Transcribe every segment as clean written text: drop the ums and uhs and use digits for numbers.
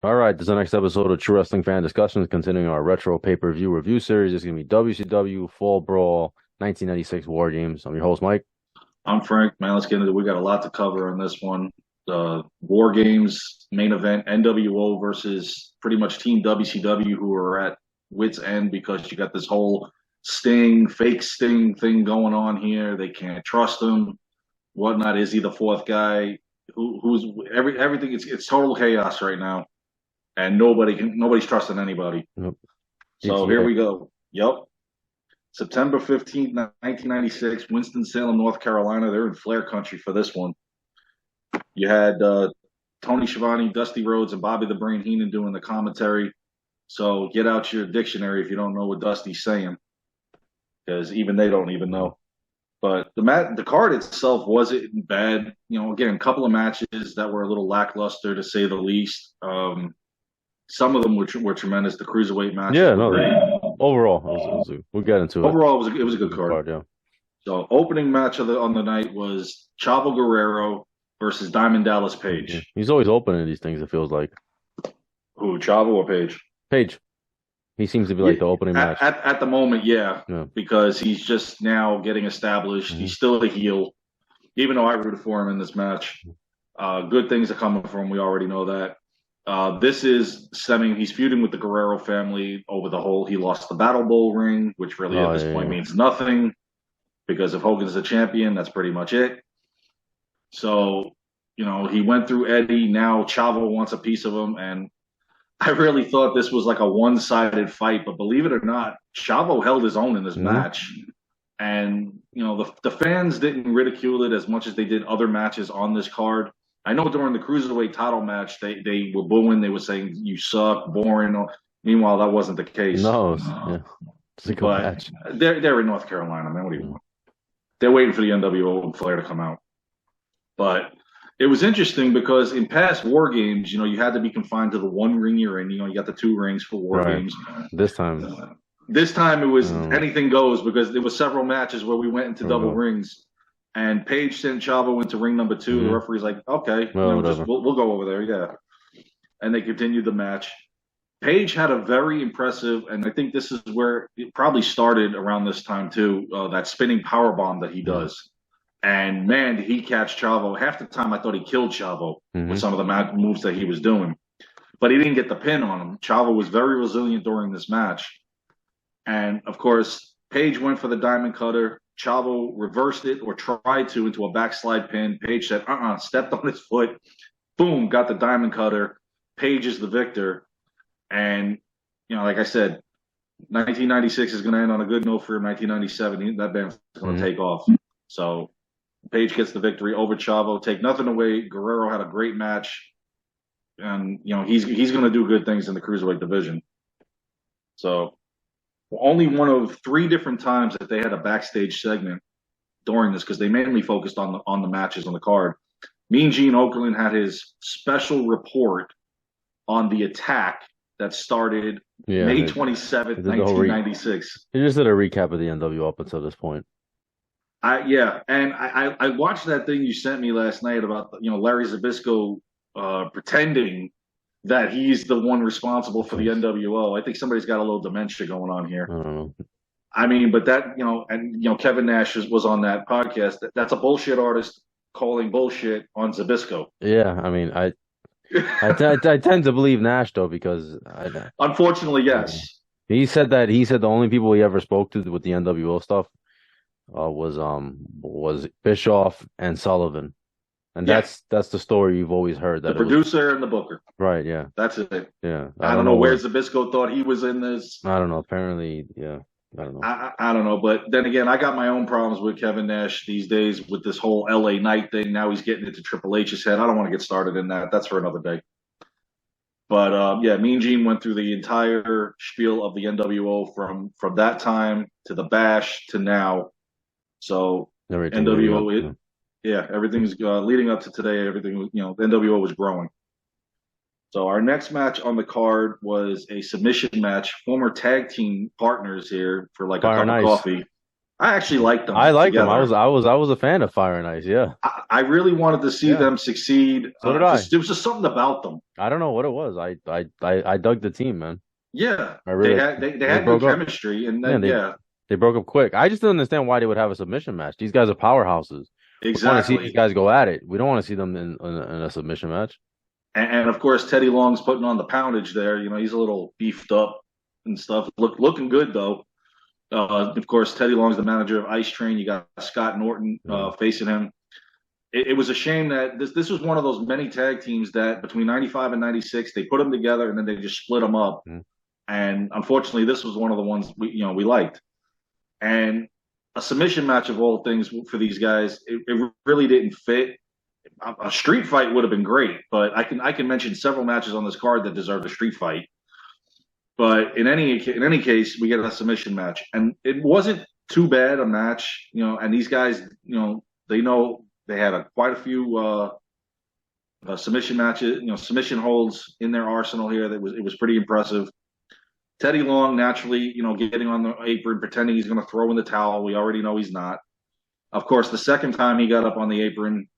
All right, this is the next episode of True Wrestling Fan Discussions, continuing our retro pay-per-view review series. This is going to be WCW Fall Brawl 1996 War Games. I'm your host, Mike. I'm Frank. Man, let's get into it. We got a lot to cover on this one. The War Games main event, NWO versus pretty much Team WCW, who are at wits' end because you got this whole fake Sting thing going on here. They can't trust him. Whatnot? Is he the fourth guy? Who's everything? It's total chaos right now, and nobody's trusting anybody. Yep. So here GTA. we go. Yep. September 15th, 1996, Winston-Salem, North Carolina. They're in Flair country for this one. You had Tony Schiavone, Dusty Rhodes, and Bobby the Brain Heenan doing the commentary. So get out your dictionary if you don't know what Dusty's saying, because even they don't even know. But the card itself wasn't bad. Again, a couple of matches that were a little lackluster to say the least. Some of them were tremendous. The cruiserweight matches Yeah, were no, great. overall, we'll get into it. Overall, it was a It good was a good card. card, yeah. So opening match on the night was Chavo Guerrero versus Diamond Dallas Yeah. Page. He's always opening these things, it feels like. Who, Chavo or Page? Page, he seems to be Yeah, like the opening match. at the moment, yeah, Yeah. because he's just now getting established. Hmm. He's still a heel, even though I rooted for him in this match. Good things are coming from him. We already know that. This is stemming. He's feuding with the Guerrero family over the whole. He lost the Battle Bowl ring, which really at Oh, this yeah, point yeah. means nothing because if Hogan's the champion, that's pretty much it. So, he went through Eddie. Now Chavo wants a piece of him, and I really thought this was like a one-sided fight, but believe it or not, Chavo held his own in this Hmm. match. And the fans didn't ridicule it as much as they did other matches on this card. I know during the cruiserweight title match, they were booing, they were saying you suck, boring. Meanwhile, that wasn't the case. No, yeah, it's a good But match. they're in North Carolina, man. What do you Yeah. want? They're waiting for the NWO and Flair to come out. But it was interesting because in past war games, you had to be confined to the one ring you're in. You got the two rings for war Right. games. This time, This time it was um, anything goes because there were several matches where we went into double uh, rings, and Paige sent Chavo into ring number two. The hmm. referee's like, okay, Well, just whatever. we'll go over there, yeah. And they continued the match. Paige had a very impressive, and I think this is where it probably started around this time too. That spinning power bomb that he Yeah. does. And man, did he catch Chavo. Half the time I thought he killed Chavo with Hmm. some of the moves that he was doing. But he didn't get the pin on him. Chavo was very resilient during this match. And of course, Page went for the diamond cutter. Chavo reversed it or tried to into a backslide pin. Page said, stepped on his foot. Boom, got the diamond cutter. Page is the victor. And, like I said, 1996 is going to end on a good note for him. 1997, that band's going to Hmm. take off. So Page gets the victory over Chavo. Take nothing away. Guerrero had a great match, and he's going to do good things in the cruiserweight division. So only one of three different times that they had a backstage segment during this because they mainly focused on the matches on the card. Mean Gene Okerlund had his special report on the attack that started Yeah, May he 27th, did the whole 1996. he just did a recap of the NW up until this point. I watched that thing you sent me last night about Larry Zbyszko pretending that he's the one responsible for the NWO. I think somebody's got a little dementia going on I here. don't know. I mean, but that Kevin Nash was on that podcast. That's a bullshit artist calling bullshit on Zbyszko. Yeah, I mean, I tend to believe Nash though because Unfortunately, yeah. yes. He said the only people he ever spoke to with the NWO stuff was Bischoff and Sullivan, and Yeah, that's the story you've always heard the that it was producer and the booker. right. Yeah, That's it. yeah. I I don't don't know know where where. Zbyszko thought he was in this. I don't know. Apparently, yeah. I don't know. I don't know, but then again, I got my own problems with Kevin Nash these days with this whole LA Knight thing. Now he's getting into Triple H's head. I don't want to get started in that. That's for another day. But yeah, Mean Gene went through the entire spiel of the NWO from that time to the Bash to now. So Everything leading up. NWO, Yeah. yeah, everything's leading up to today. Everything, the NWO was growing. So our next match on the card was a submission match. Former tag team partners here for like a Fire cup and of Ice. coffee. I actually liked I them like them. together. I was a fan of Fire and Ice. Yeah, I really wanted to see yeah. them succeed So did I. because there was just something about them. I don't know what it was. I dug the team, man. Yeah, I really. they They had good broke up. chemistry, and Yeah, then yeah, they broke up quick. I just didn't understand why they would have a submission match. These guys are powerhouses. We want to see these exactly. guys go at it. We don't want to see them in a submission match. And of course, Teddy Long's putting on the poundage there. You know, he's a little beefed up and stuff. Looking good though. Of course, Teddy Long's the manager of Ice Train. You got Scott Norton facing him. It was a shame that this was one of those many tag teams that between '95 and '96 they put them together and then they just split them up. Mhm. And unfortunately, this was one of the ones we liked. And a submission match of all things for these guys, it really didn't fit. A street fight would have been great, but I can mention several matches on this card that deserve a street fight. But in any case, we get a submission match, and it wasn't too bad a match, you know. And these guys, you know, they had quite a few submission matches, you know, submission holds in their arsenal here. It was pretty impressive. Teddy Long naturally, you know, getting on the apron, pretending he's going to throw in the towel. We already know he's not. Of course, the second time he got up on the apron,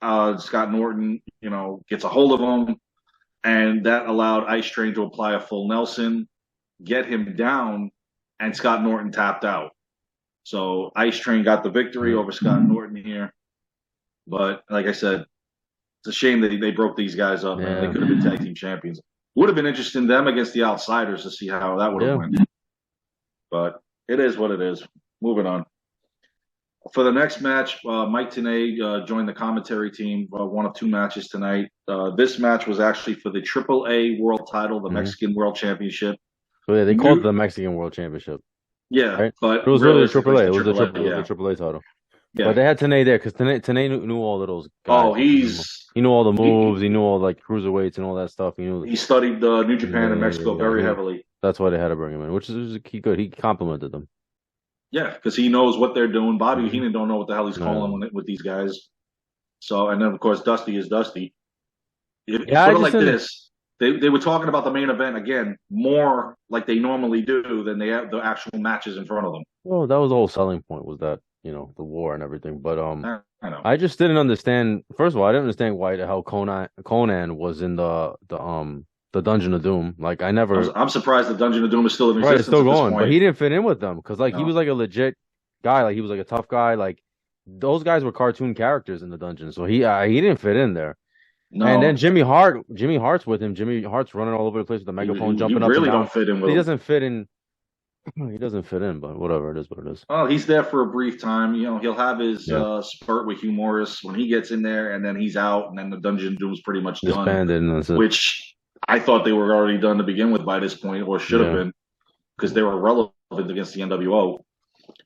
Scott Norton, you know, gets a hold of him, and that allowed Ice Train to apply a full Nelson, get him down, and Scott Norton tapped out. So Ice Train got the victory over Scott Norton here. But like I said, it's a shame that they broke these guys up, man. They could have been tag team champions. Would have been interesting them against the Outsiders to see how that would have went. But it is what it is. Moving on. For the next match, Mike Tenay joined the commentary team, one of two matches tonight. This match was actually for the AAA World Title, the Mexican World Championship. So yeah, they called it the Mexican World Championship. Yeah, right? but it was really the AAA. It was the AAA title. Yeah. But they had Tenay there because Tenay knew all of those guys. Oh, he knew all the moves. He knew all like cruiserweights and all that stuff. He studied New Japan and Mexico very heavily. That's why they had to bring him in, which is good. He complimented them. Yeah, because he knows what they're doing. Bobby Heenan don't know what the hell he's calling with these guys. So, and then of course Dusty is Dusty. Put it like this: they were talking about the main event again more like they normally do than they have the actual matches in front of them. Well, that was the whole selling point, was that, you know, the war and everything. But I know. I just didn't understand. First of all, I didn't understand why the hell Conan was in the Dungeon of Doom. Like I'm surprised the Dungeon of Doom is still in existence. Right, it's still going, but he didn't fit in with them because he was like a legit guy. Like he was like a tough guy. Like those guys were cartoon characters in the dungeon, so he didn't fit in there. No. And then Jimmy Hart's with him. Jimmy Hart's running all over the place with the megaphone, jumping up and down. Really don't fit in with him. He doesn't fit in. He doesn't fit in, but whatever, it is what it is. Well, he's there for a brief time. You know, he'll have his spurt with Hugh Morris when he gets in there, and then he's out, and then the Dungeon of Doom is pretty much done. Which I thought they were already done to begin with by this point, or should have been, because they were relevant against the NWO.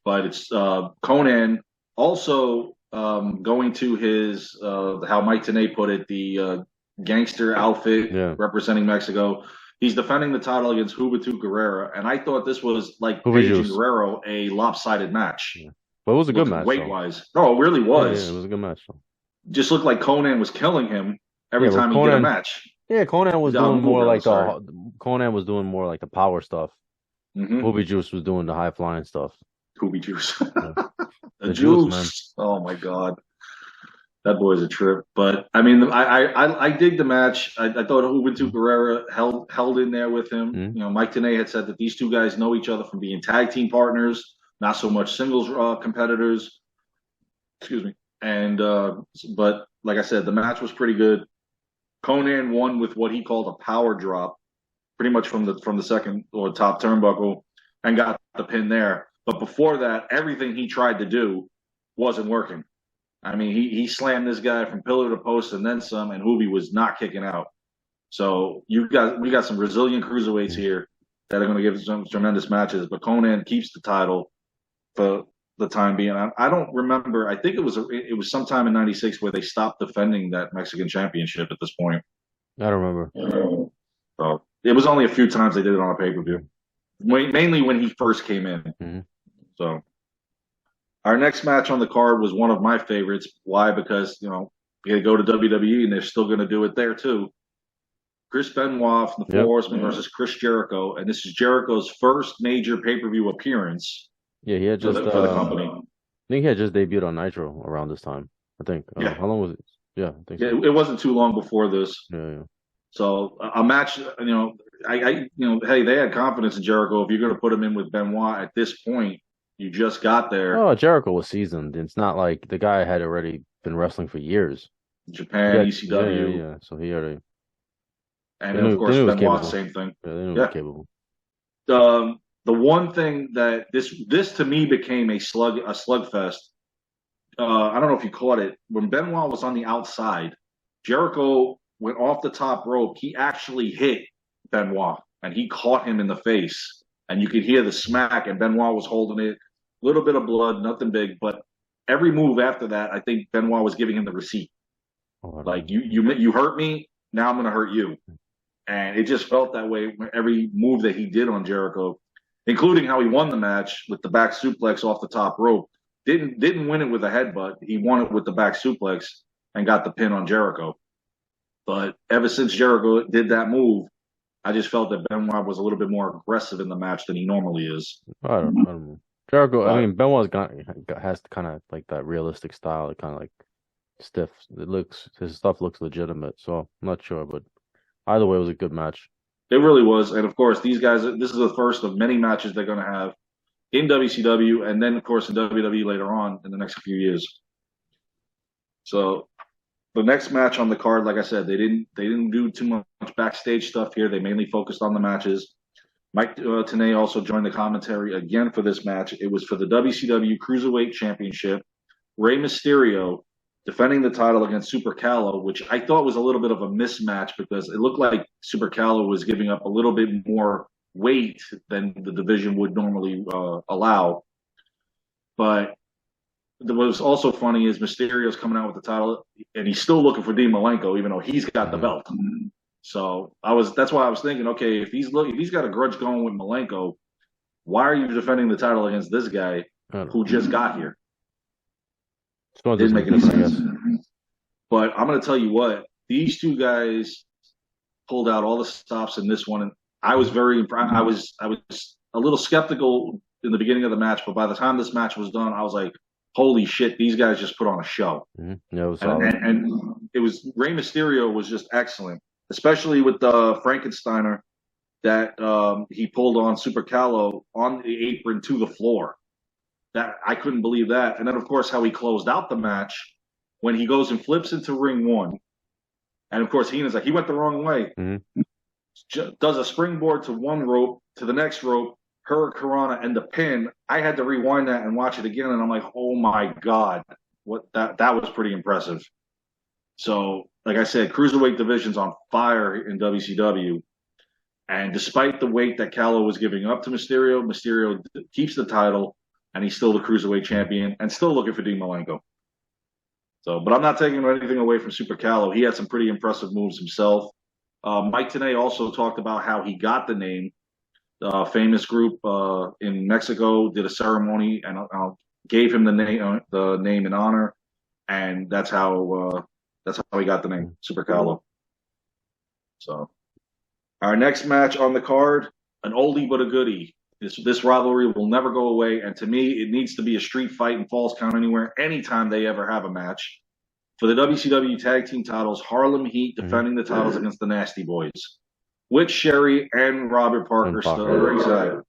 But it's Conan also going to his, how Mike Tenay put it, the gangster outfit representing Mexico. He's defending the title against Juventud Guerrera, and I thought this was like Page and Guerrero, a lopsided match. Yeah. But it was a good match. Weight-wise. No, it really was. Yeah, it was a good match. Just looked like Conan was killing him every time he did a match. Yeah, Conan was doing more like the power stuff. Booby Juice was doing the high flying stuff. Booby Juice. Yeah. the Juice. Man. Oh my God. That boy's a trip. But I mean, I dig the match. I thought Juventud Guerrera held in there with him. You know, Mike Tenay had said that these two guys know each other from being tag team partners, not so much singles competitors. Excuse me. And but like I said, the match was pretty good. Conan won with what he called a power drop, pretty much from the second or top turnbuckle, and got the pin there. But before that, everything he tried to do wasn't working. I mean, he slammed this guy from pillar to post and then some, and Hoobie was not kicking out. So we got some resilient cruiserweights here that are going to give some tremendous matches. But Conan keeps the title for the time being. I don't remember. I think it was sometime in '96 where they stopped defending that Mexican championship at this point. I don't remember. So it was only a few times they did it on a pay-per-view, mainly when he first came in. So. Our next match on the card was one of my favorites. Why? Because, you know, they go to WWE and they're still going to do it there too. Chris Benoit from the Four Horsemen versus Chris Jericho. And this is Jericho's first major pay-per-view appearance Yeah, he had just for the company. I think he had just debuted on Nitro around this time. I think. Yeah, How long was it? Yeah, I think yeah. so. It wasn't too long before this. Yeah, yeah. So a match, hey, they had confidence in Jericho. If you're going to put him in with Benoit at this point, you just got there. Oh, Jericho was seasoned. It's not like the guy had already been wrestling for years. Japan, Yeah, yeah, ECW, yeah. So he already and of they course knew he was Benoit, capable. same thing. Yeah, they knew he was Yeah. capable. The one thing that this to me became a slugfest. I don't know if you caught it when Benoit was on the outside. Jericho went off the top rope. He actually hit Benoit, and he caught him in the face, and you could hear the smack. And Benoit was holding it, a little bit of blood, nothing big, but every move after that, I think Benoit was giving him the receipt. Oh, Like you hurt me, now I'm going to hurt you, and it just felt that way every move that he did on Jericho, including how he won the match with the back suplex off the top rope. Didn't win it with a headbutt. He won it with the back suplex and got the pin on Jericho. But ever since Jericho did that move, I just felt that Benoit was a little bit more aggressive in the match than he normally is. I don't know. Jericho, I mean, has kind of like that realistic style. It kind of like stiff. His stuff looks legitimate. So I'm not sure, but either way, it was a good match. It really was. And of course, these guys, this is the first of many matches they're going to have in WCW and then, of course, in WWE later on in the next few years. So the next match on the card, like I said, they didn't do too much backstage stuff here. They mainly focused on the matches. Mike Tenay also joined the commentary again for this match. It was for the WCW Cruiserweight Championship. Rey Mysterio defending the title against Super Calo, which I thought was a little bit of a mismatch because it looked like Super Calo was giving up a little bit more weight than the division would normally allow. But what was also funny is Mysterio's coming out with the title, and he's still looking for Dean Malenko, even though he's got the belt. So that's why I was thinking, okay, if he's got a grudge going with Malenko, why are you defending the title against this guy who just got here? Didn't make any sense. But I'm going to tell you what, these two guys pulled out all the stops in this one, and I was very impressed. I was a little skeptical in the beginning of the match, but by the time this match was done, I was like, holy shit, these guys just put on a show. Mm-hmm. Yeah, and it was Rey Mysterio was just excellent, especially with the Frankensteiner that he pulled on Super Calo on the apron to the floor. That I couldn't believe that. And then, of course, how he closed out the match when he goes and flips into ring one. And, of course, Heenan's like, he went the wrong way. Mm-hmm. Does a springboard to one rope, to the next rope, Hurricanrana, and the pin. I had to rewind that and watch it again, and I'm like, oh, my God. That was pretty impressive. So, like I said, Cruiserweight division's on fire in WCW. And despite the weight that Calo was giving up to Mysterio, Mysterio keeps the title. And he's still the Cruiserweight champion and still looking for Dean Malenko. So, but I'm not taking anything away from Super Calo. He had some pretty impressive moves himself. Mike Tenay also talked about how he got the name. Famous group in Mexico did a ceremony and gave him the name in honor, and that's how he got the name Super Calo. So, our next match on the card, an oldie but a goodie. This rivalry will never go away, and to me, it needs to be a street fight in Falls Count Anywhere anytime they ever have a match. For the WCW Tag Team titles, Harlem Heat defending the titles against the Nasty Boys, with Sherry and Robert Parker still at ringside.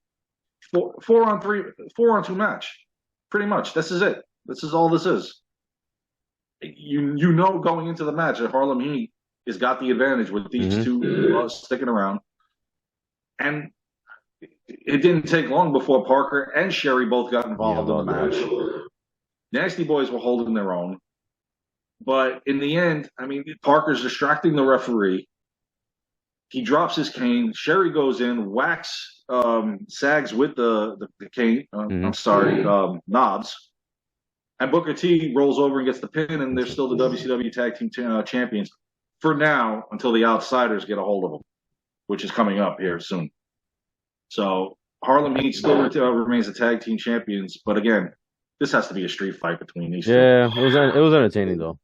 4-on-2 match, pretty much. This is it. This is all this is. You know going into the match that Harlem Heat has got the advantage with these two sticking around, and it didn't take long before Parker and Sherry both got involved in the match. Nasty Boys were holding their own. But in the end, I mean, Parker's distracting the referee. He drops his cane. Sherry goes in, whacks Sags with the cane. Knobs. And Booker T rolls over and gets the pin, and they're still the WCW Tag Team champions for now until the Outsiders get a hold of them, which is coming up here soon. So Harlem Heat still remains the tag team champions, but again, this has to be a street fight between these two. Yeah, it was entertaining though.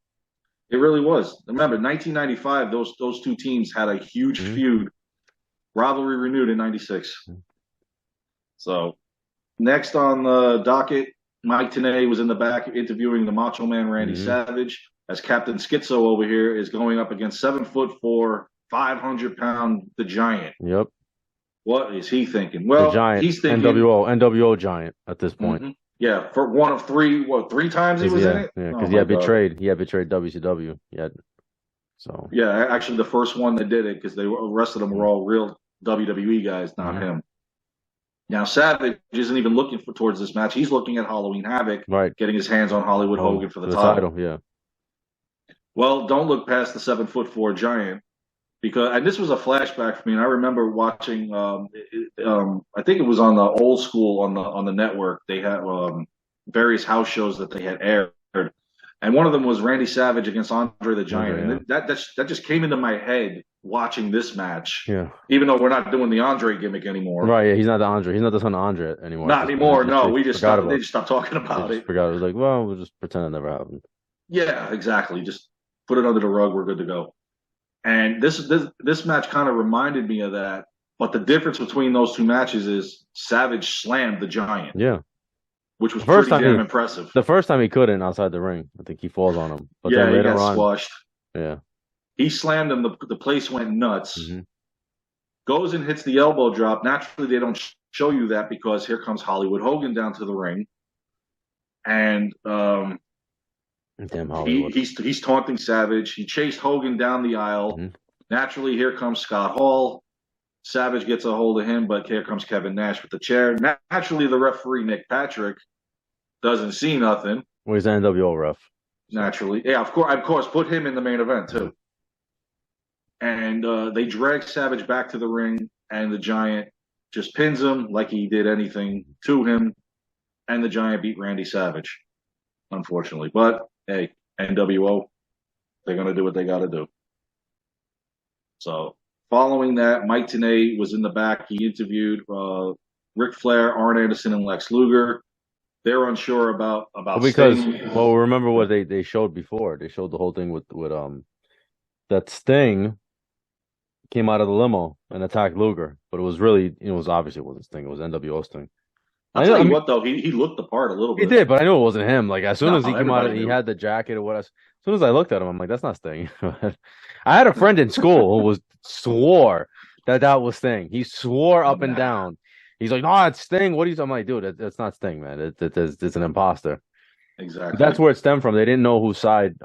It really was. Remember, 1995, those two teams had a huge feud, rivalry renewed in '96. So Next on the docket, Mike Tenay was in the back interviewing the Macho Man Randy Savage, as Captain Schizo over here is going up against 7'4", 500-pound the Giant. Yep. What is he thinking? Well, the Giant, he's thinking NWO Giant at this point. Mm-hmm. Yeah, for one of three times he was in it? Yeah, because he had betrayed WCW. So actually the first one that did it, because the rest of them were all real WWE guys, not him. Now Savage isn't even looking towards this match. He's looking at Halloween Havoc, right, getting his hands on Hollywood Hogan for the title. Yeah. Well, don't look past the 7'4" Giant, and this was a flashback for me. And I remember watching. I think it was on the old school on the network. They had various house shows that they had aired, and one of them was Randy Savage against Andre the Giant. And that just came into my head watching this match. Yeah. Even though we're not doing the Andre gimmick anymore. Right. Yeah. He's not the Andre. He's not the son of Andre anymore. Not anymore. No, we just stopped. They just stopped talking about it. Forgot. It was like, well, we'll just pretend it never happened. Yeah, exactly. Just put it under the rug. We're good to go. And this match kind of reminded me of that. But the difference between those two matches is Savage slammed the Giant. Yeah. Which was pretty damn impressive. The first time he couldn't outside the ring. I think he falls on him. But then later he got squashed. Yeah. He slammed him. The place went nuts. Goes and hits the elbow drop. Naturally, they don't show you that because here comes Hollywood Hogan down to the ring. And damn Hollywood. He's taunting Savage. He chased Hogan down the aisle. Naturally, here comes Scott Hall. Savage gets a hold of him, but here comes Kevin Nash with the chair. Naturally, the referee, Nick Patrick, doesn't see nothing. Well, he's an NWO ref. Naturally. Yeah, of course, put him in the main event, too. And they drag Savage back to the ring, and the Giant just pins him like he did anything to him, and the Giant beat Randy Savage, unfortunately. But, hey, NWO, they're going to do what they got to do. So, following that, Mike Tenay was in the back. He interviewed Ric Flair, Arn Anderson, and Lex Luger. They're unsure about because Sting. Well, remember what they showed before. They showed the whole thing with that Sting came out of the limo and attacked Luger, but it was obviously it wasn't Sting. It was NWO Sting. I'll tell you what, though, he looked the part a little bit. He did, but I knew it wasn't him. Like as soon as he came out, he had the jacket or what. As soon as I looked at him, I'm like, that's not Sting. I had a friend in school who swore that was Sting. He swore up and down. He's like, no, it's Sting. What are you? I'm like, dude, that's not Sting, man. It's an imposter. Exactly. That's where it stemmed from. They didn't know whose side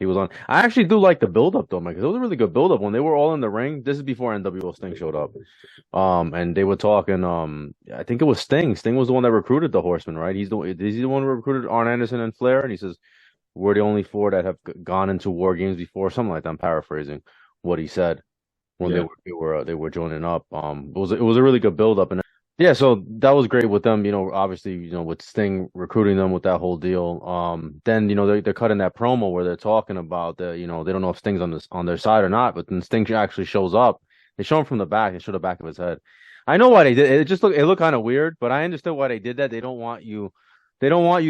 he was on. I actually do like the build-up, though, man, because it was a really good build-up when they were all in the ring. This is before NWO Sting showed up. And they were talking, I think it was Sting. Sting was the one that recruited the Horsemen, right? He's the one who recruited Arn Anderson and Flair, and he says, we're the only four that have gone into war games before, something like that. I'm paraphrasing what he said when they were joining up. It was a really good build-up, and yeah, so that was great with them, obviously, with Sting recruiting them with that whole deal. Then, they're cutting that promo where they're talking about they don't know if Sting's on their side or not, but then Sting actually shows up. They show him from the back. They show the back of his head. I know why they did it. It looked kind of weird, but I understood why they did that. They don't want you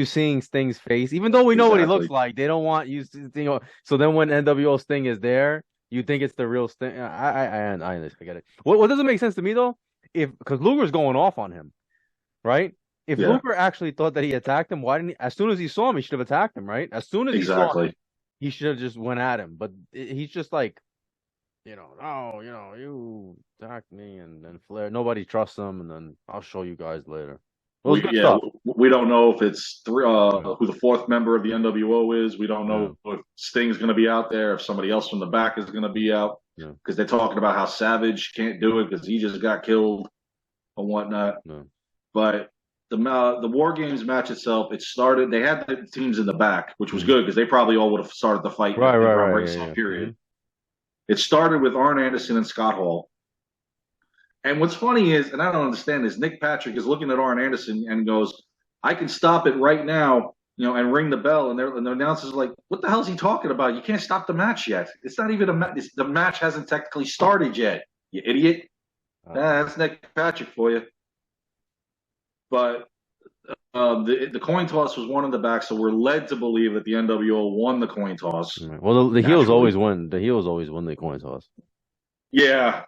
seeing Sting's face, even though we know what he looks like. They don't want you to, so then when NWO Sting is there, you think it's the real Sting. I get it. What doesn't make sense to me, though, because Luger's going off on him, right? If Luger actually thought that he attacked him, why didn't he? As soon as he saw him, he should have attacked him, right? As soon as he saw him, he should have just went at him. But he's just like, you attacked me, and then Flair. Nobody trusts him, and then I'll show you guys later. We don't know if it's who the fourth member of the NWO is. We don't know if Sting's going to be out there, if somebody else from the back is going to be out. Because they're talking about how Savage can't do it because he just got killed and whatnot. But the War Games match itself, it started. They had the teams in the back, which was good because they probably all would have started the fight. Right. Period. It started with Arn Anderson and Scott Hall. And what's funny is, and I don't understand this, Nick Patrick is looking at Arn Anderson and goes, I can stop it right now, and ring the bell. And the announcer's like, what the hell is he talking about? You can't stop the match yet. It's not even the match hasn't technically started yet, you idiot. That's Nick Patrick for you. But the coin toss was won in the back, so we're led to believe that the NWO won the coin toss. Well, the heels always win. The heels always win the coin toss. Yeah.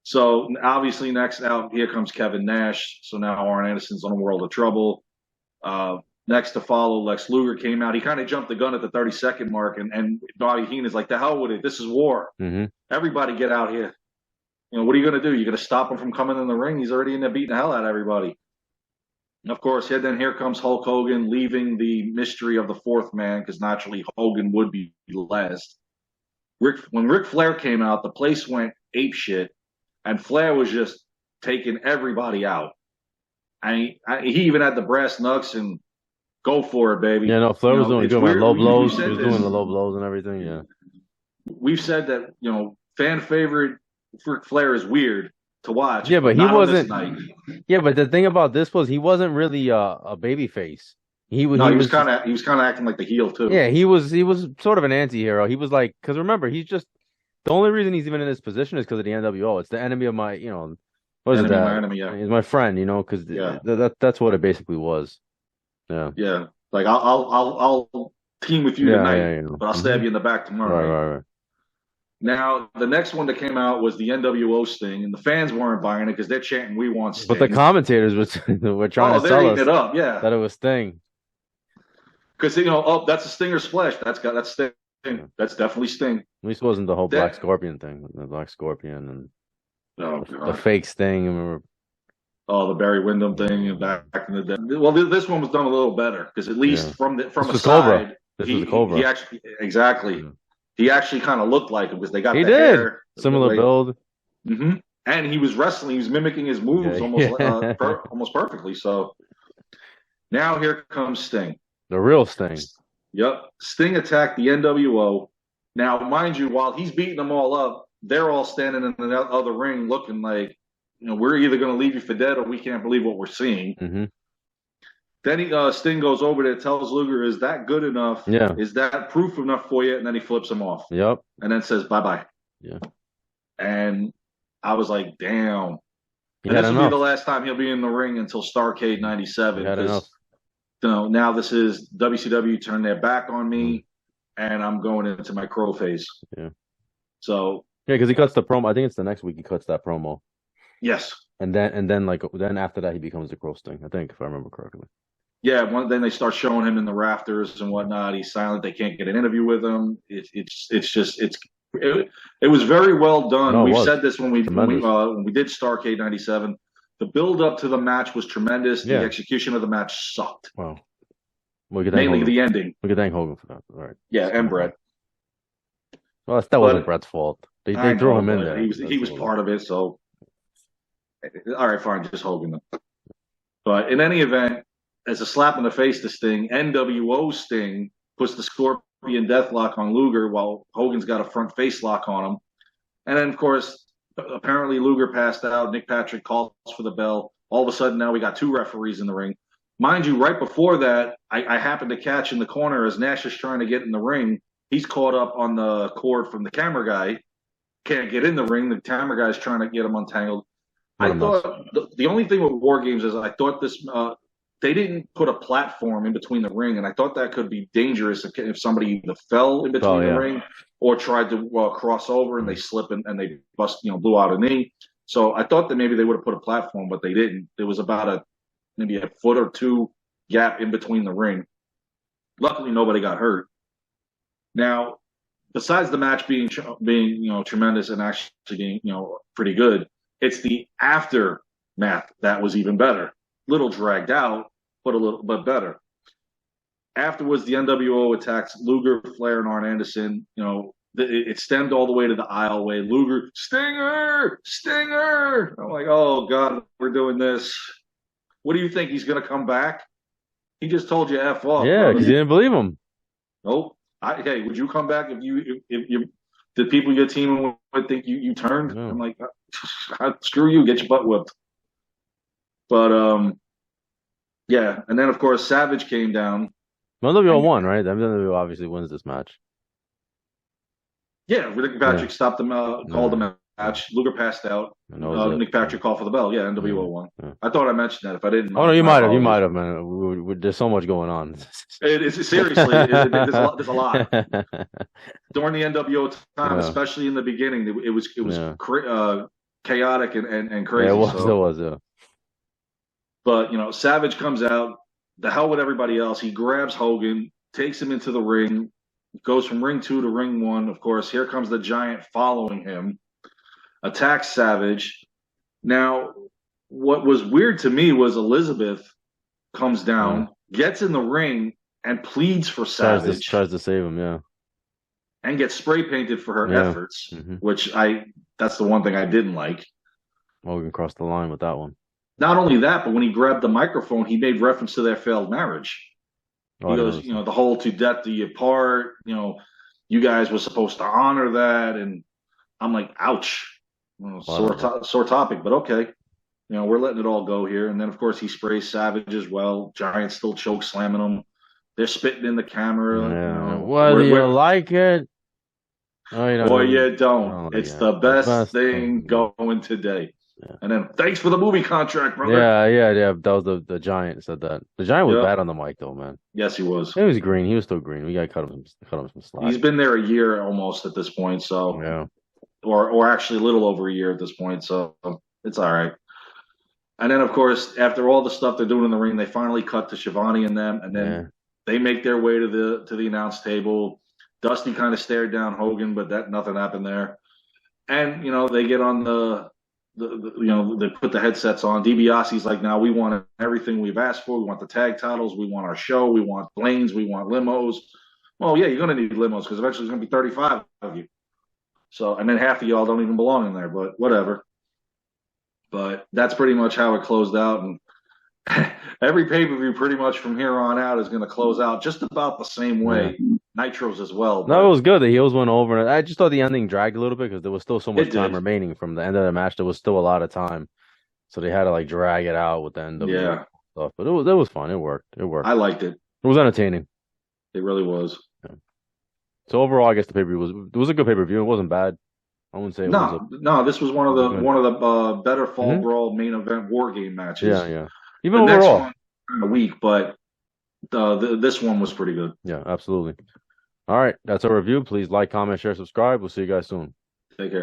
So obviously next out, here comes Kevin Nash. So now Arn Anderson's in a world of trouble. Next to follow, Lex Luger came out. He kind of jumped the gun at the 30-second mark, and Bobby Heenan is like, "The hell with it! This is war. Mm-hmm. Everybody get out here. What are you going to do? You're going to stop him from coming in the ring? He's already in there beating the hell out of everybody." And of course, then here comes Hulk Hogan, leaving the mystery of the fourth man, because naturally Hogan would be last. When Ric Flair came out, the place went apeshit, and Flair was just taking everybody out. And he even had the brass knucks and go for it, baby. Yeah, no, Flair was doing low blows. He was doing the low blows and everything. Yeah, we've said that fan favorite Ric Flair is weird to watch. Yeah, but he wasn't. Yeah, but the thing about this was he wasn't really a baby face. He was kind of acting like the heel too. Yeah, he was sort of an anti-hero. He was like, because remember, he's just the only reason he's even in this position is because of the NWO. It's the enemy of my, what is it? My enemy, yeah. He's my friend, because that's what it basically was. Yeah. Yeah, like I'll team with you tonight, but I'll stab you in the back tomorrow. Right. Now, the next one that came out was the NWO Sting, and the fans weren't buying it because they're chanting, "We want Sting." But the commentators were trying to sell us it up, that it was Sting. Because that's a Stinger splash. That's Sting. Yeah. That's definitely Sting. At least it wasn't the whole Black Scorpion thing. The Black Scorpion and the fake Sting. Remember? Oh, the Barry Windham thing back in the day. Well, this one was done a little better because at least from a side, Cobra. This was a Cobra. He actually he actually kind of looked like him because they got hair. Similar build. Mm-hmm. And he was wrestling. He was mimicking his moves almost perfectly. So now here comes Sting. The real Sting. Yep. Sting attacked the NWO. Now, mind you, while he's beating them all up, they're all standing in the other ring looking like, we're either going to leave you for dead or we can't believe what we're seeing. Mm-hmm. Then Sting goes over there, tells Luger, "Is that good enough? Yeah. Is that proof enough for you?" And then he flips him off. Yep. And then says, "Bye-bye." Yeah. And I was like, damn. And this will be the last time he'll be in the ring until Starrcade 97. He had enough. Now this is WCW turned their back on me, and I'm going into my crow phase. Yeah. So. Yeah, because he cuts the promo. I think it's the next week he cuts that promo. Yes. And then after that he becomes the Crow Sting, I think, if I remember correctly. Yeah, then they start showing him in the rafters and whatnot. He's silent. They can't get an interview with him. It was very well done. No, We've said this when we did Starrcade 97. The build up to the match was tremendous. Yeah. The execution of the match sucked. Wow. Mainly the ending. We could thank Hogan for that. All right. Yeah, and Brett. Well, that wasn't Brett's fault. They threw him in there. He was part of it. So, all right, fine, just Hogan them. But in any event, as a slap in the face to Sting, NWO Sting puts the Scorpion Deathlock on Luger while Hogan's got a front face lock on him. And then, of course, apparently Luger passed out. Nick Patrick calls for the bell. All of a sudden, now we got two referees in the ring. Mind you, right before that, I happened to catch in the corner as Nash is trying to get in the ring. He's caught up on the cord from the camera guy. Can't get in the ring. The camera guy's trying to get him untangled. I thought the only thing with War Games is I thought this they didn't put a platform in between the ring, and I thought that could be dangerous if somebody either fell in between the ring or tried to cross over and they slip and they blew out a knee. So I thought that maybe they would have put a platform, but they didn't. There was about maybe a foot or two gap in between the ring. Luckily, nobody got hurt. Now, besides the match being tremendous and actually being pretty good, it's the aftermath that was even better. Little dragged out, but better. Afterwards, the NWO attacks Luger, Flair, and Arn Anderson. It stemmed all the way to the aisleway. Luger, Stinger. I'm like, oh God, we're doing this. What do you think? He's going to come back? He just told you F off. Yeah, because you didn't believe him. Nope. Hey, would you come back if the people your team would think you turned? No. I'm like, screw you, get your butt whipped. But yeah, and then of course Savage came down. NWO won, right? NWO obviously wins this match. Yeah, Nick Patrick stopped them, called the match. Luger passed out. Nick Patrick called for the bell. Yeah, NWO won. Yeah. I thought I mentioned that. If I didn't, oh no, you might have. You might have, man. There's so much going on. It is seriously. There's a lot. During the NWO time, especially in the beginning, it was chaotic and crazy. Yeah, it was. So. It was. Yeah. But Savage comes out. The hell with everybody else. He grabs Hogan, takes him into the ring, goes from ring 2 to ring 1. Of course, here comes the Giant following him, attacks Savage. Now, what was weird to me was Elizabeth comes down, gets in the ring, and pleads for Savage. Tries to save him, yeah. And gets spray painted for her efforts, which that's the one thing I didn't like. Hogan crossed the line with that one. Not only that, but when he grabbed the microphone, he made reference to their failed marriage. He goes, the whole "to death do you part," you guys were supposed to honor that. And I'm like, ouch. Sore topic, but okay. We're letting it all go here. And then, of course, he sprays Savage as well. Giant still choke slamming him. They're spitting in the camera. Yeah. Whether you like it or you don't. It's the best thing going today. Yeah. And then, thanks for the movie contract, brother. Yeah. That was the Giant said that. The Giant was bad on the mic, though, man. Yes, he was. He was green. He was still green. We got to cut him some slack. He's been there a year almost at this point, so yeah. Or actually a little over a year at this point, so it's all right. And then, of course, after all the stuff they're doing in the ring, they finally cut to Schiavone and them, and then they make their way to the announce table. Dusty kind of stared down Hogan, but nothing happened there. And they get on they put the headsets on. DiBiase's like, now we want everything we've asked for. We want the tag titles. We want our show. We want planes. We want limos. Well, yeah, you're going to need limos because eventually there's going to be 35 of you. So, and then half of y'all don't even belong in there, but whatever. But that's pretty much how it closed out. And every pay-per-view pretty much from here on out is going to close out just about the same way. Yeah. Nitros as well. No, it was good. The heels went over. I just thought the ending dragged a little bit because there was still so much time remaining from the end of the match. There was still a lot of time. So they had to drag it out with the end of stuff. But it was fun. It worked. I liked it. It was entertaining. It really was. Yeah. So overall, I guess the pay-per-view was a good pay-per-view. It wasn't bad. I wouldn't say no. This was one of the better Fall Brawl main event war game matches. Yeah. Even overall, next one kind of weak, but this one was pretty good. Yeah, absolutely. All right, that's our review. Please like, comment, share, subscribe. We'll see you guys soon. Take care.